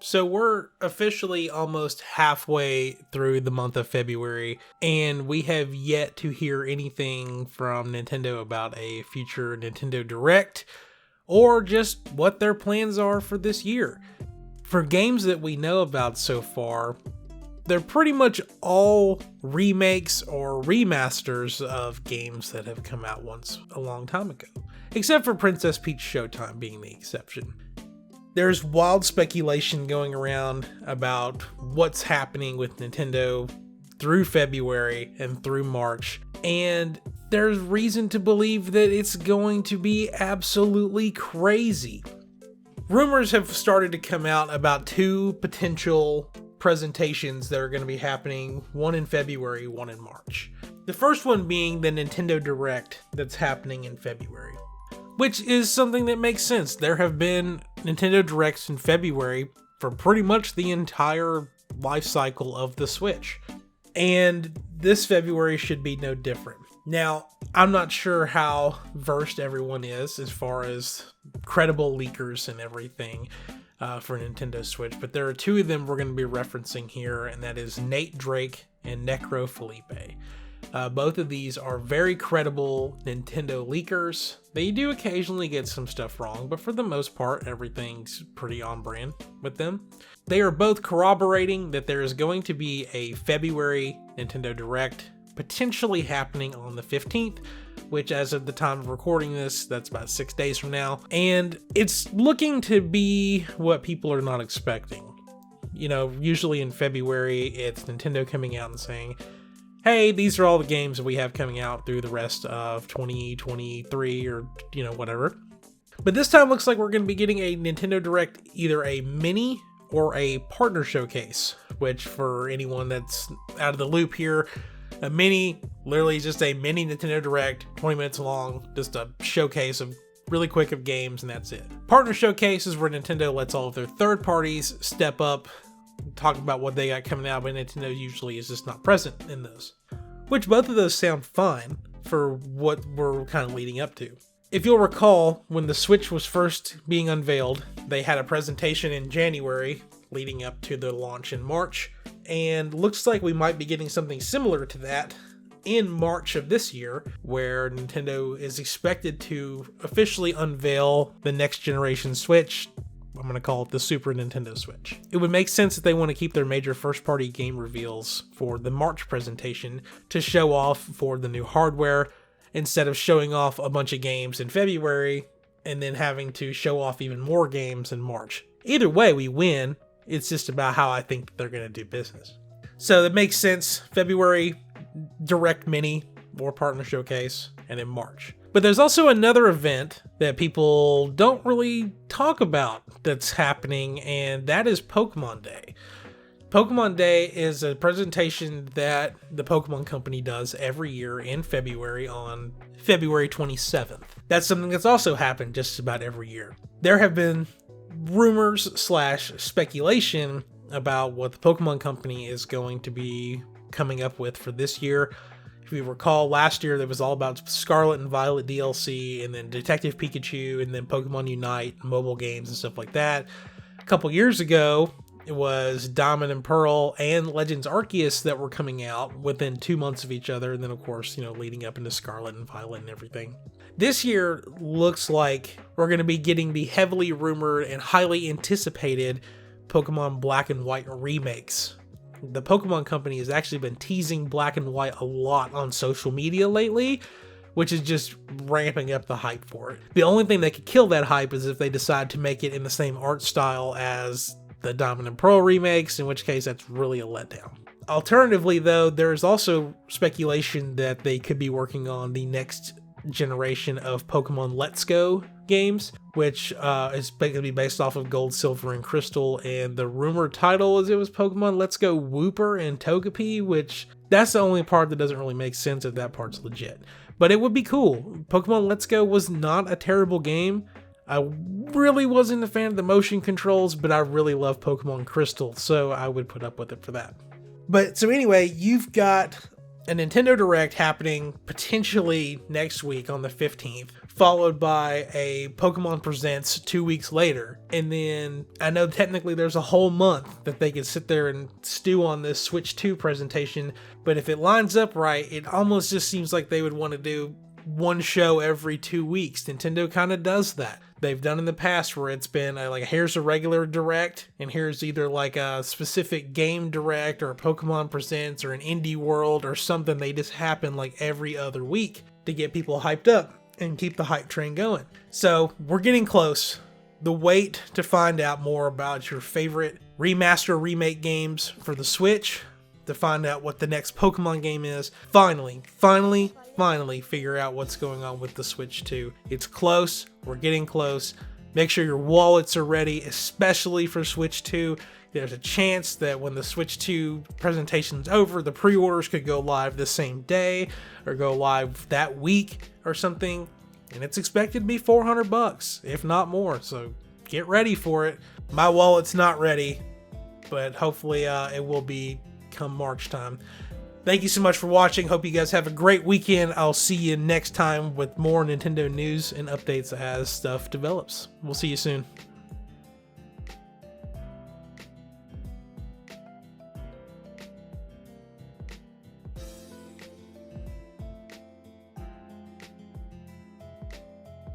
So we're officially almost halfway through the month of February, and we have yet to hear anything from Nintendo about a future Nintendo Direct, or just what their plans are for this year. For games that we know about so far, they're pretty much all remakes or remasters of games that have come out once a long time ago, except for Princess Peach Showtime being the exception. There's wild speculation going around about what's happening with Nintendo through February and through March, and there's reason to believe that it's going to be absolutely crazy. Rumors have started to come out about two potential presentations that are going to be happening, one in February, one in March. The first one being the Nintendo Direct that's happening in February, which is something that makes sense. There have been Nintendo Directs in February for pretty much the entire life cycle of the Switch, and this February should be no different. Now, I'm not sure how versed everyone is as far as credible leakers and everything for Nintendo Switch, but there are two of them we're going to be referencing here, and that is Nate Drake and Necro Felipe. Both of these are very credible Nintendo leakers. They do occasionally get some stuff wrong, but for the most part, everything's pretty on brand with them. They are both corroborating that there is going to be a February Nintendo Direct, potentially happening on the 15th, which as of the time of recording this, that's about 6 days from now. And it's looking to be what people are not expecting. You know, usually in February, it's Nintendo coming out and saying, hey, these are all the games that we have coming out through the rest of 2023 or, whatever. But this time looks like we're going to be getting a Nintendo Direct, either a mini or a partner showcase, which for anyone that's out of the loop here, a mini, literally just a mini Nintendo Direct, 20 minutes long, just a showcase of really quick of games, and that's it. Partner showcase is where Nintendo lets all of their third parties step up, talk about what they got coming out, but Nintendo usually is just not present in those. Which both of those sound fine for what we're kind of leading up to. If you'll recall, when the Switch was first being unveiled, they had a presentation in January leading up to the launch in March, and looks like we might be getting something similar to that in March of this year, where Nintendo is expected to officially unveil the next generation Switch. I'm going to call it the Super Nintendo Switch. It would make sense that they want to keep their major first-party game reveals for the March presentation to show off for the new hardware, instead of showing off a bunch of games in February and then having to show off even more games in March. Either way, we win. It's just about how I think they're going to do business. So it makes sense. February, Direct Mini or Partner Showcase, and in March. But there's also another event that people don't really talk about that's happening, and that is Pokemon Day. Pokemon Day is a presentation that the Pokemon Company does every year in February on February 27th. That's something that's also happened just about every year. There have been rumors / speculation about what the Pokemon Company is going to be coming up with for this year. If you recall, last year there was all about Scarlet and Violet DLC, and then Detective Pikachu, and then Pokemon Unite, mobile games and stuff like that. A couple years ago, it was Diamond and Pearl and Legends Arceus that were coming out within 2 months of each other, and then of course, leading up into Scarlet and Violet and everything. This year looks like we're going to be getting the heavily rumored and highly anticipated Pokemon Black and White remakes. The Pokemon Company has actually been teasing Black and White a lot on social media lately, which is just ramping up the hype for it. The only thing that could kill that hype is if they decide to make it in the same art style as the Diamond and Pearl remakes, in which case that's really a letdown. Alternatively, though, there is also speculation that they could be working on the next generation of Pokemon Let's Go games, which is going to be based off of Gold, Silver, and Crystal, and the rumored title is it was Pokemon Let's Go Wooper and Togepi, which that's the only part that doesn't really make sense if that part's legit. But it would be cool. Pokemon Let's Go was not a terrible game. I really wasn't a fan of the motion controls, but I really love Pokemon Crystal, so I would put up with it for that. But so anyway, you've got a Nintendo Direct happening potentially next week on the 15th followed by a Pokemon Presents 2 weeks later. And then I know technically there's a whole month that they could sit there and stew on this Switch 2 presentation, but if it lines up right, it almost just seems like they would want to do one show every 2 weeks. Nintendo kind of does that. They've done in the past where it's been like, here's a regular direct, and here's either like a specific game direct or a Pokemon Presents or an Indie World or something. They just happen like every other week to get people hyped up and keep the hype train going. So we're getting close. The wait to find out more about your favorite remaster remake games for the Switch, to find out what the next Pokemon game is, finally figure out what's going on with the Switch 2. It's close. We're getting close. Make sure your wallets are ready, especially for Switch 2. There's a chance that when the Switch 2 presentation's over, the pre-orders could go live the same day or go live that week or something. And it's expected to be $400, if not more. So get ready for it. My wallet's not ready, but hopefully it will be come March time. Thank you so much for watching. Hope you guys have a great weekend. I'll see you next time with more Nintendo news and updates as stuff develops. We'll see you soon.